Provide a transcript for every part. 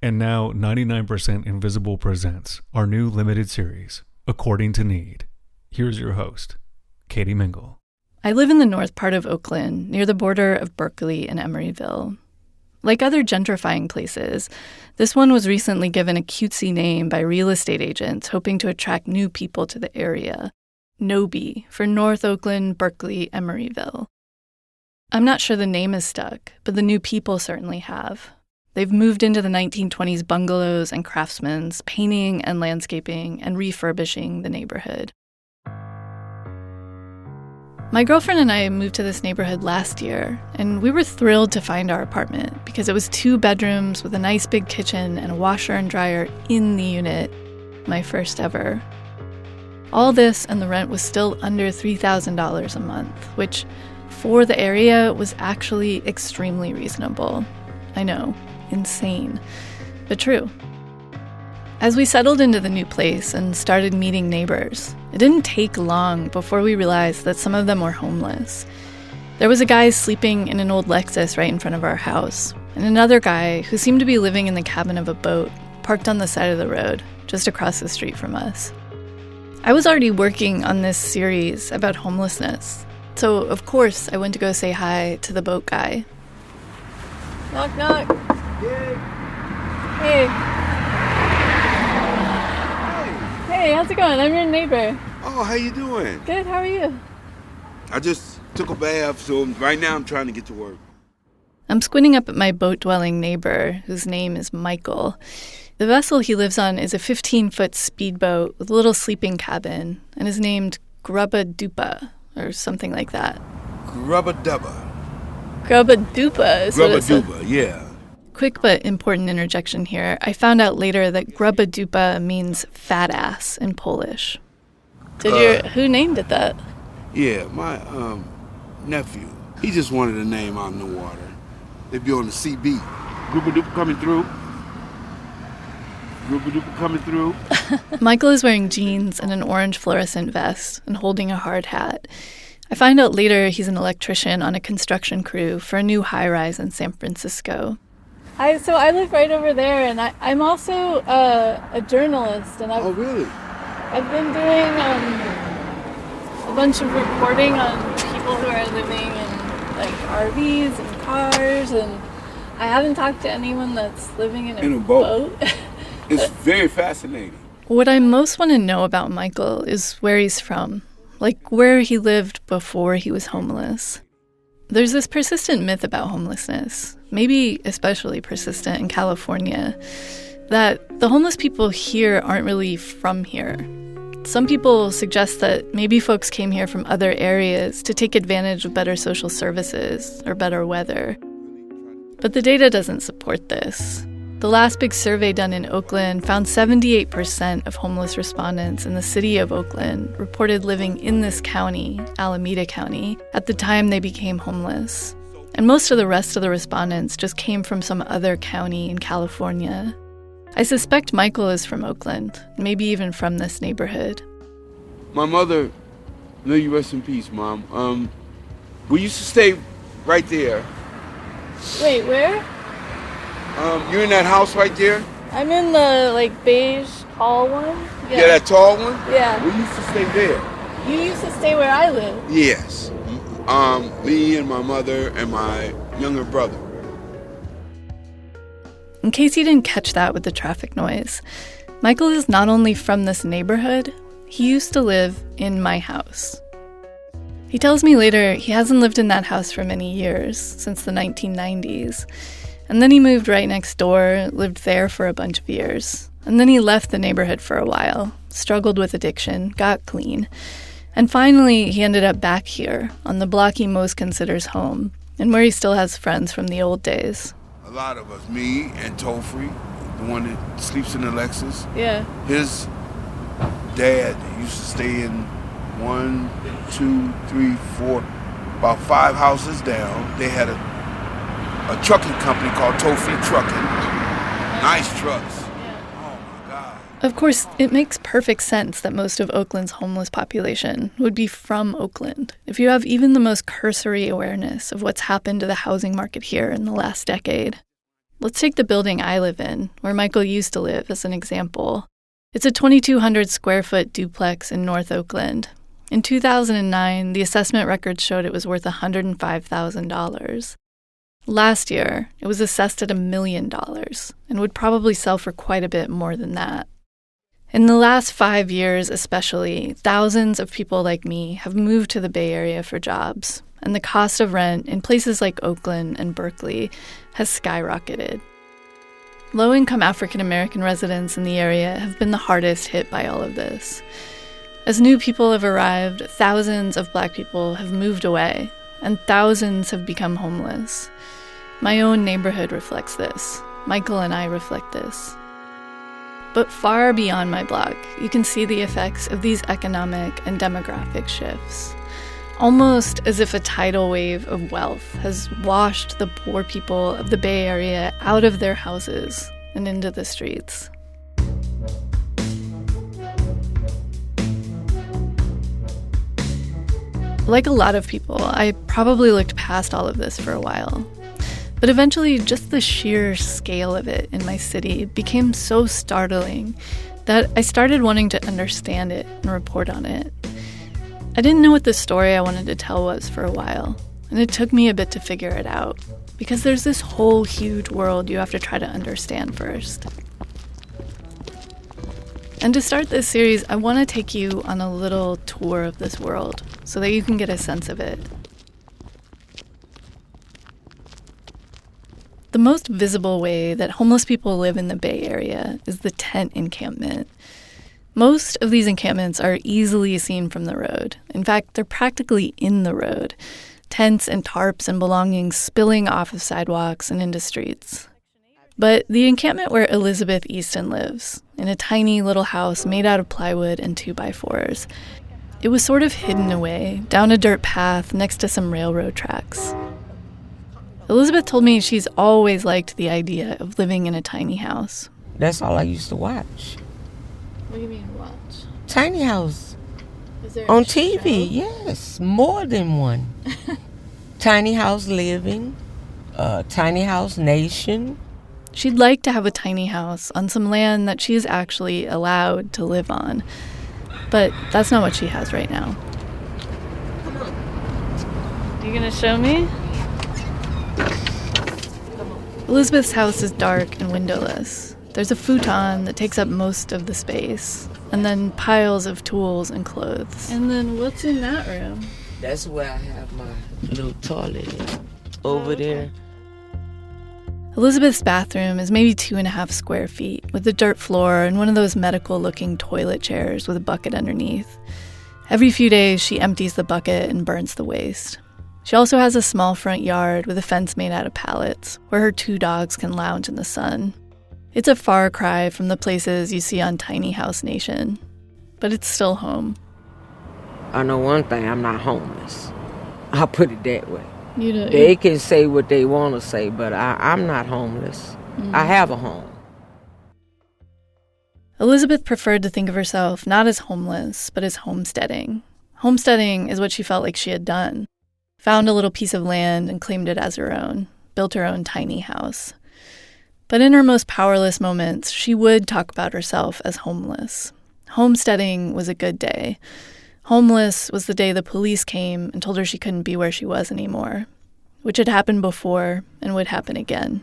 And now 99% Invisible presents our new limited series, According to Need. Here's your host, Katie Mingle. I live in the north part of Oakland, near the border of Berkeley and Emeryville. Like other gentrifying places, this one was recently given a cutesy name by real estate agents hoping to attract new people to the area. NOBE, for North Oakland, Berkeley, Emeryville. I'm not sure the name is stuck, but the new people certainly have. They've moved into the 1920s bungalows and craftsmen's, painting and landscaping and refurbishing the neighborhood. My girlfriend and I moved to this neighborhood last year, and we were thrilled to find our apartment because it was 2 bedrooms with a nice big kitchen and a washer and dryer in the unit, my first ever. All this and the rent was still under $3,000 a month, which for the area was actually extremely reasonable. I know, insane, but true. As we settled into the new place and started meeting neighbors, it didn't take long before we realized that some of them were homeless. There was a guy sleeping in an old Lexus right in front of our house, and another guy who seemed to be living in the cabin of a boat, parked on the side of the road, just across the street from us. I was already working on this series about homelessness, so of course I went to go say hi to the boat guy. Knock, knock. Yeah. Hey. Hey, how's it going? I'm your neighbor. Oh, how you doing? Good, how are you? I just took a bath, so right now I'm trying to get to work. I'm squinting up at my boat-dwelling neighbor, whose name is Michael. The vessel he lives on is a 15-foot speedboat with a little sleeping cabin, and is named Grubba Dupa, or something like that. Grubba Dubba. Grubba Dupa is what Grubba it says. Duba, yeah. Quick but important interjection here. I found out later that Grubba Dupa means fat ass in Polish. Who named it that? Yeah, my nephew. He just wanted a name out in the water. They'd be on the CB. Grubba Dupa coming through. Grubba Dupa coming through. Michael is wearing jeans and an orange fluorescent vest and holding a hard hat. I find out later he's an electrician on a construction crew for a new high-rise in San Francisco. So I live right over there, and I'm also a journalist. And Oh, really? I've been doing a bunch of reporting on people who are living in like RVs and cars, and I haven't talked to anyone that's living in a boat. It's very fascinating. What I most want to know about Michael is where he's from, like where he lived before he was homeless. There's this persistent myth about homelessness, maybe especially persistent in California, that the homeless people here aren't really from here. Some people suggest that maybe folks came here from other areas to take advantage of better social services or better weather. But the data doesn't support this. The last big survey done in Oakland found 78% of homeless respondents in the city of Oakland reported living in this county, Alameda County, at the time they became homeless. And most of the rest of the respondents just came from some other county in California. I suspect Michael is from Oakland, maybe even from this neighborhood. My mother, may you rest in peace, Mom. We used to stay right there. Wait, where? You're in that house right there? I'm in the, beige, tall one. Yeah, that tall one? Yeah. We used to stay there. You used to stay where I live? Yes. Me and my mother and my younger brother. In case you didn't catch that with the traffic noise, Michael is not only from this neighborhood, he used to live in my house. He tells me later he hasn't lived in that house for many years, since the 1990s. And then he moved right next door, lived there for a bunch of years. And then he left the neighborhood for a while, struggled with addiction, got clean. And finally, he ended up back here, on the block he most considers home, and where he still has friends from the old days. A lot of us, me and Tofree, the one that sleeps in the Lexus. Yeah. His dad used to stay in 1, 2, 3, 4, about 5 houses down. They had a trucking company called Tofree Trucking. Nice trucks. Oh my God. Of course, it makes perfect sense that most of Oakland's homeless population would be from Oakland, if you have even the most cursory awareness of what's happened to the housing market here in the last decade. Let's take the building I live in, where Michael used to live, as an example. It's a 2,200 square foot duplex in North Oakland. In 2009, the assessment records showed it was worth $105,000. Last year, it was assessed at $1 million and would probably sell for quite a bit more than that. In the last 5 years especially, thousands of people like me have moved to the Bay Area for jobs, and the cost of rent in places like Oakland and Berkeley has skyrocketed. Low-income African-American residents in the area have been the hardest hit by all of this. As new people have arrived, thousands of Black people have moved away, and thousands have become homeless. My own neighborhood reflects this. Michael and I reflect this. But far beyond my block, you can see the effects of these economic and demographic shifts. Almost as if a tidal wave of wealth has washed the poor people of the Bay Area out of their houses and into the streets. Like a lot of people, I probably looked past all of this for a while. But eventually, just the sheer scale of it in my city became so startling that I started wanting to understand it and report on it. I didn't know what the story I wanted to tell was for a while, and it took me a bit to figure it out, because there's this whole huge world you have to try to understand first. And to start this series, I want to take you on a little tour of this world so that you can get a sense of it. The most visible way that homeless people live in the Bay Area is the tent encampment. Most of these encampments are easily seen from the road. In fact, they're practically in the road. Tents and tarps and belongings spilling off of sidewalks and into streets. But the encampment where Elizabeth Easton lives, in a tiny little house made out of plywood and 2x4s, it was sort of hidden away down a dirt path next to some railroad tracks. Elizabeth told me she's always liked the idea of living in a tiny house. That's all I used to watch. What do you mean watch? Tiny House. Is there on TV, yes. More than one. Tiny House Living, Tiny House Nation. She'd like to have a tiny house on some land that she's actually allowed to live on. But that's not what she has right now. Come on. Are you gonna show me? Elizabeth's house is dark and windowless. There's a futon that takes up most of the space, and then piles of tools and clothes. And then what's in that room? That's where I have my little toilet over there. Elizabeth's bathroom is maybe 2.5 square feet, with a dirt floor and one of those medical-looking toilet chairs with a bucket underneath. Every few days, she empties the bucket and burns the waste. She also has a small front yard with a fence made out of pallets, where her 2 dogs can lounge in the sun. It's a far cry from the places you see on Tiny House Nation, but it's still home. I know one thing, I'm not homeless. I'll put it that way. You They can say what they want to say, but I'm not homeless. I have a home. Elizabeth preferred to think of herself not as homeless, but as homesteading. Homesteading is what she felt like she had done. Found a little piece of land and claimed it as her own, built her own tiny house. But in her most powerless moments, she would talk about herself as homeless. Homesteading was a good day. Homeless was the day the police came and told her she couldn't be where she was anymore, which had happened before and would happen again.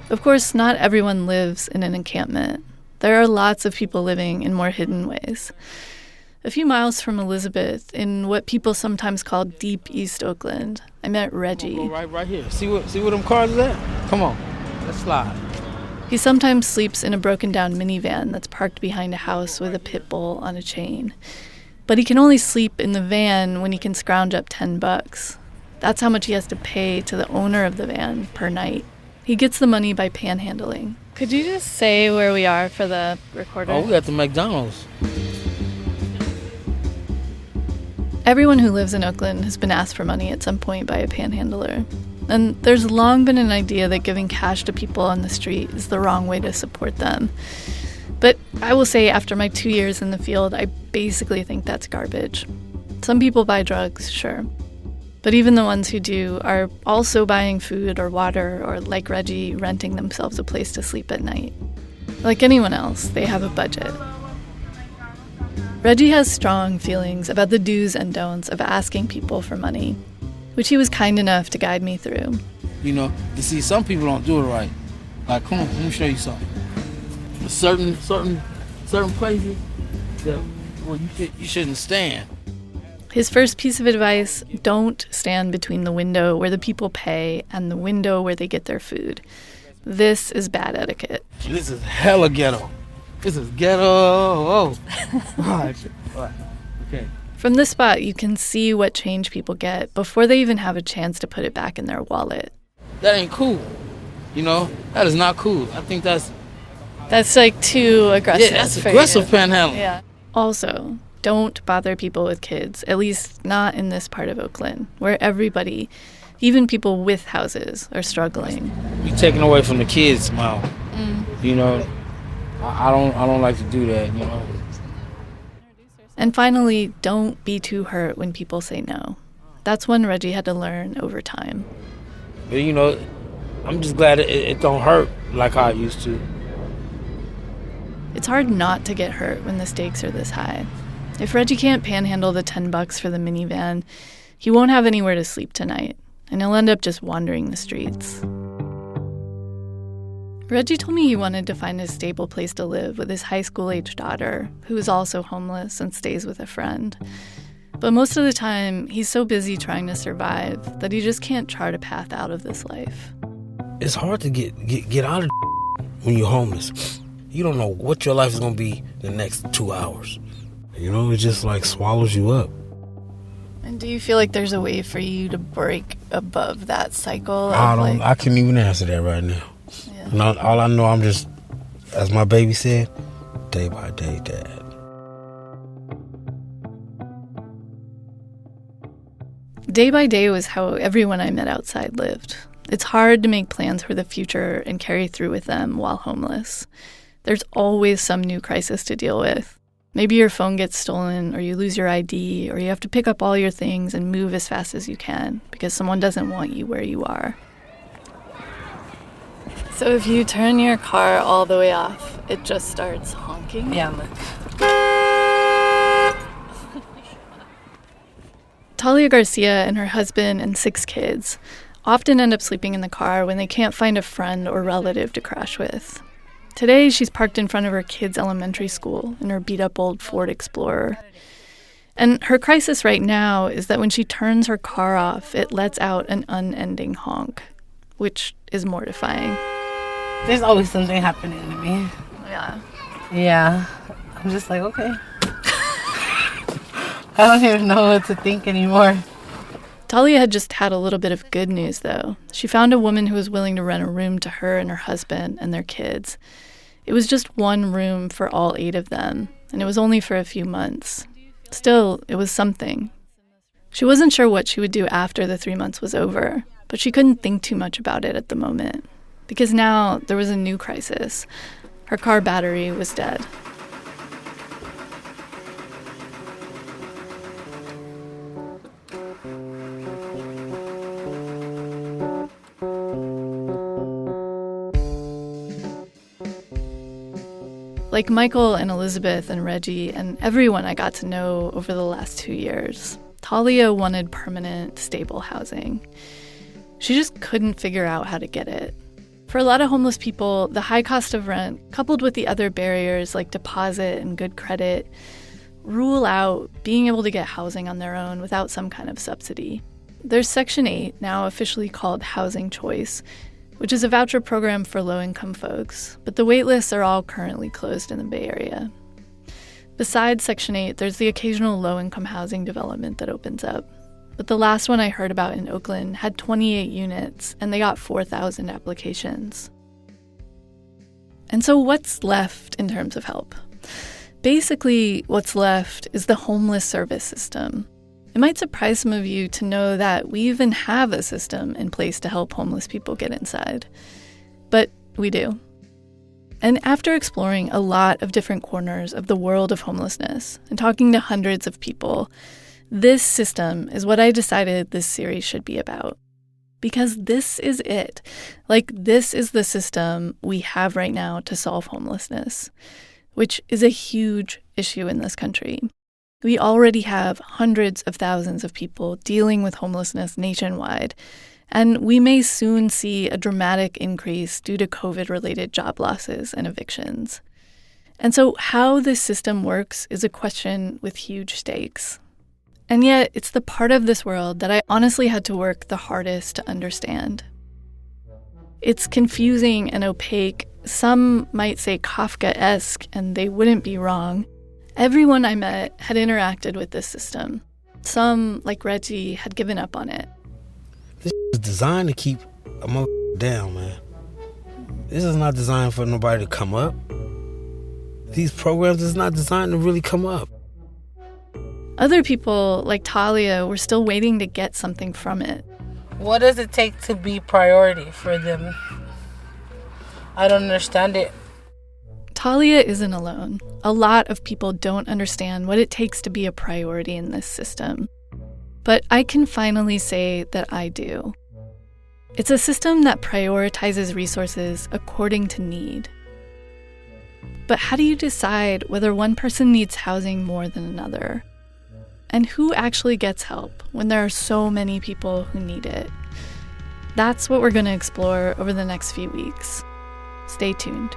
Of course, not everyone lives in an encampment. There are lots of people living in more hidden ways. A few miles from Elizabeth, in what people sometimes call deep East Oakland, I met Reggie. Go right here. See where them cars is at? Come on, let's slide. He sometimes sleeps in a broken-down minivan that's parked behind a house with a pit bull on a chain. But he can only sleep in the van when he can scrounge up $10. That's how much he has to pay to the owner of the van per night. He gets the money by panhandling. Could you just say where we are for the recorder? Oh, we at the McDonald's. Everyone who lives in Oakland has been asked for money at some point by a panhandler. And there's long been an idea that giving cash to people on the street is the wrong way to support them. But I will say, after my 2 years in the field, I basically think that's garbage. Some people buy drugs, sure. But even the ones who do are also buying food or water or, like Reggie, renting themselves a place to sleep at night. Like anyone else, they have a budget. Reggie has strong feelings about the do's and don'ts of asking people for money, which he was kind enough to guide me through. You see, some people don't do it right. Like, come on, let me show you something. Certain places that you shouldn't stand. His first piece of advice: don't stand between the window where the people pay and the window where they get their food. This is bad etiquette. This is hella ghetto. This is ghetto. Oh. All right. Okay. From this spot, you can see what change people get before they even have a chance to put it back in their wallet. That ain't cool. That is not cool. I think that's like too aggressive. Yeah, that's aggressive panhandling. Yeah. Also, don't bother people with kids, at least not in this part of Oakland, where everybody, even people with houses, are struggling. You're taking away from the kids' smile. I don't like to do that, And finally, don't be too hurt when people say no. That's one Reggie had to learn over time. But I'm just glad it don't hurt like how it used to. It's hard not to get hurt when the stakes are this high. If Reggie can't panhandle the $10 for the minivan, he won't have anywhere to sleep tonight, and he'll end up just wandering the streets. Reggie told me he wanted to find a stable place to live with his high school-age daughter, who is also homeless and stays with a friend. But most of the time, he's so busy trying to survive that he just can't chart a path out of this life. It's hard to get out of when you're homeless. You don't know what your life is going to be the next 2 hours. It just like swallows you up. And do you feel like there's a way for you to break above that cycle? I can't even answer that right now. Yeah. And all I know, I'm just, as my baby said, day by day, Dad. Day by day was how everyone I met outside lived. It's hard to make plans for the future and carry through with them while homeless. There's always some new crisis to deal with. Maybe your phone gets stolen, or you lose your ID, or you have to pick up all your things and move as fast as you can because someone doesn't want you where you are. So if you turn your car all the way off, it just starts honking? Yeah, look. Talia Garcia and her husband and 6 kids often end up sleeping in the car when they can't find a friend or relative to crash with. Today, she's parked in front of her kids' elementary school in her beat-up old Ford Explorer. And her crisis right now is that when she turns her car off, it lets out an unending honk, which is mortifying. There's always something happening to me. Yeah. I'm just like, okay. I don't even know what to think anymore. Talia had just had a little bit of good news, though. She found a woman who was willing to rent a room to her and her husband and their kids. It was just one room for all 8 of them, and it was only for a few months. Still, it was something. She wasn't sure what she would do after the 3 months was over, but she couldn't think too much about it at the moment, because now there was a new crisis. Her car battery was dead. Like Michael and Elizabeth and Reggie and everyone I got to know over the last 2 years, Talia wanted permanent, stable housing. She just couldn't figure out how to get it. For a lot of homeless people, the high cost of rent, coupled with the other barriers like deposit and good credit, rule out being able to get housing on their own without some kind of subsidy. There's Section 8, now officially called Housing Choice, which is a voucher program for low-income folks, but the wait lists are all currently closed in the Bay Area. Besides Section 8, there's the occasional low-income housing development that opens up. But the last one I heard about in Oakland had 28 units, and they got 4,000 applications. And so what's left in terms of help? Basically, what's left is the homeless service system. It might surprise some of you to know that we even have a system in place to help homeless people get inside. But we do. And after exploring a lot of different corners of the world of homelessness and talking to hundreds of people, This system is what I decided this series should be about. Because this is it. Like, this is the system we have right now to solve homelessness, which is a huge issue in this country. We already have hundreds of thousands of people dealing with homelessness nationwide, and we may soon see a dramatic increase due to COVID-related job losses and evictions. And so how this system works is a question with huge stakes. And yet, it's the part of this world that I honestly had to work the hardest to understand. It's confusing and opaque. Some might say Kafkaesque, and they wouldn't be wrong. Everyone I met had interacted with this system. Some, like Reggie, had given up on it. This is designed to keep a motherfucker down, man. This is not designed for nobody to come up. These programs is not designed to really come up. Other people, like Talia, were still waiting to get something from it. What does it take to be priority for them? I don't understand it. Talia isn't alone. A lot of people don't understand what it takes to be a priority in this system. But I can finally say that I do. It's a system that prioritizes resources according to need. But how do you decide whether one person needs housing more than another? And who actually gets help when there are so many people who need it? That's what we're going to explore over the next few weeks. Stay tuned.